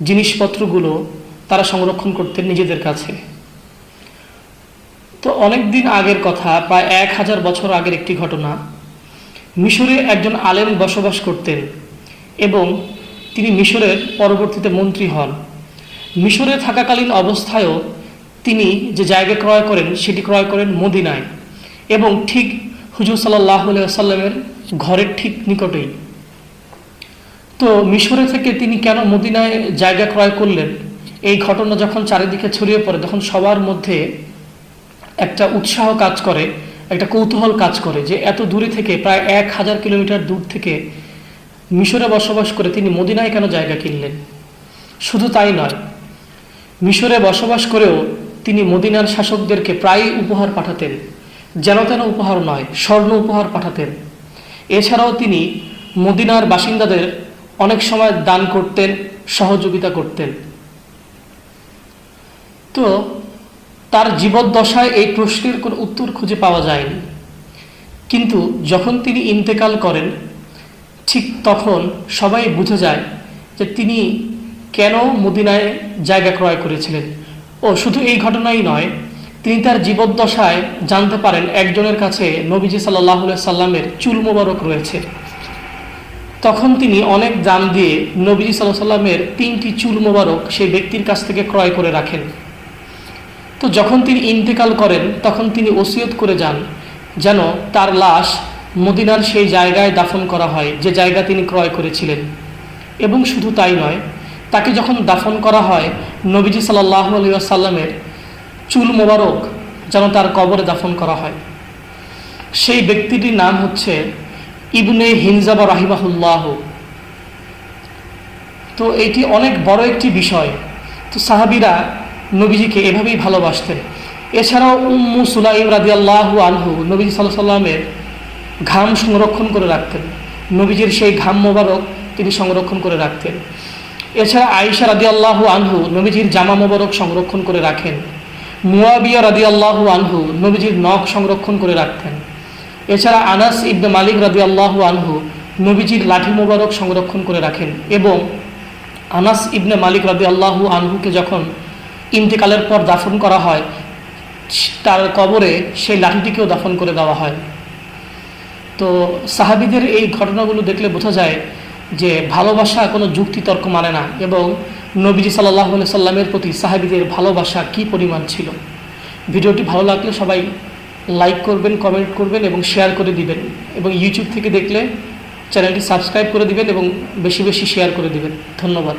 জিনিসপত্রগুলো তারা সংরক্ষণ করতেন নিজেদের কাছে। তো অনেক দিন আগের কথা, প্রায় 1000 বছর আগের একটি ঘটনা। মিশরে একজন আলেম বসবাস করতেন এবং তিনি মিশরের পরবর্তীতে মন্ত্রী হন। মিশরে থাকাকালীন অবস্থায়ও তিনি যে জায়গা ক্রয় করেন সেটি ক্রয় করেন মদিনায়, এবং ঠিক হুজুর সাল্লাল্লাহু আলাইহি ওয়াসাল্লামের ঘরের ঠিক নিকটেই। তো মিশরে থেকে তিনি কেন মদিনায় জায়গা ক্রয় করলেন, এই ঘটনা যখন চারিদিকে ছড়িয়ে পড়ে তখন সবার মধ্যে একটা উৎসাহ কাজ করে, একটা কৌতূহল কাজ করে যে এত দূরে থেকে, প্রায় 1000 কিলোমিটার দূর থেকে মিশরে বসবাস করে তিনি মদিনায় কেন জায়গা কিনলেন। শুধু তাই নয়, মিশরে বসবাস করেও তিনি মদিনার শাসকদেরকে প্রায়ই উপহার পাঠাতেন, যেন তেন উপহার নয়, স্বর্ণ উপহার পাঠাতেন। এছাড়াও তিনি মদিনার বাসিন্দাদের অনেক সময় দান করতেন, সহযোগিতা করতেন। তো তার জীবদ্দশায় এই প্রশ্নের কোনো উত্তর খুঁজে পাওয়া যায়নি, কিন্তু যখন তিনি ইন্তেকাল করেন ঠিক তখন সবাই বুঝে যায় যে তিনি কেন মদিনায় জায়গা ক্রয় করেছিলেন। ও শুধু এই ঘটনাই নয়, তিনি তার জীবদ্দশায় জানতে পারেন একজনের কাছে নবীজি সাল্লাল্লাহু আলাইহি সাল্লামের চুল মোবারক রয়েছে। তখন তিনি অনেক দাম দিয়ে নবীজি সাল্লাল্লাহু আলাইহি সাল্লামের 3টি চুল মোবারক সেই ব্যক্তির কাছ থেকে ক্রয় করে রাখেন। তো যখন তিনি ইন্তেকাল করেন তখন তিনি ওসিয়ত করে যান যেন তার লাশ মদিনার সেই জায়গায় দাফন করা হয় যে জায়গা তিনি ক্রয় করেছিলেন। এবং শুধু তাই নয়, তাকে যখন দাফন করা হয় নবীজি সাল্লাল্লাহু আলাইহি ওয়াসাল্লামের চুল মোবারক যেন তার কবরে দাফন করা হয়। সেই ব্যক্তিটির নাম হচ্ছে ইবনে হিনজাবা রাহিমাহুল্লাহ। তো এটি অনেক বড় একটি বিষয়। তো সাহাবীরা নবীজিকে এভাবেই ভালোবাসতেন। এছাড়াও উম্মু সুলাইম রাদিয়াল্লাহু আনহু নবীজি সাল্লাল্লাহু আলাইহি ওয়াসাল্লামের ঘাম সংরক্ষণ করে রাখতেন, নবীজির সেই ঘাম মোবারক তিনি সংরক্ষণ করে রাখতেন। এছাড়া আয়েশা রাদিয়াল্লাহু আনহু নবীজির জামা মোবারক সংরক্ষণ করে রাখেন। মুয়াবিয়া রাদিয়াল্লাহু আনহু নবীজির নখ সংরক্ষণ করে রাখতেন। এছাড়া আনাস ইবনে মালিক রাদিয়াল্লাহু আনহু নবীজির লাঠি মোবারক সংরক্ষণ করে রাখেন, এবং আনাস ইবনে মালিক রাদিয়াল্লাহু আনহুকে যখন ইন্তেকালের পর দাফন করা হয় তার কবরে সেই লাঠিটিকেও দাফন করে দেওয়া হয়। তো সাহাবীদের এই ঘটনাগুলো দেখলে বোঝা যায় যে ভালোবাসা কোনো যুক্তিতর্ক মানে না, এবং নবীজি সাল্লাল্লাহু আলাইহি সাল্লামের প্রতি সাহাবীদের ভালোবাসা কী পরিমাণ ছিল। ভিডিওটি ভালো লাগলে সবাই লাইক করবেন, কমেন্ট করবেন এবং শেয়ার করে দিবেন, এবং ইউটিউব থেকে দেখলে চ্যানেলটি সাবস্ক্রাইব করে দিবেন এবং বেশি বেশি শেয়ার করে দিবেন। ধন্যবাদ।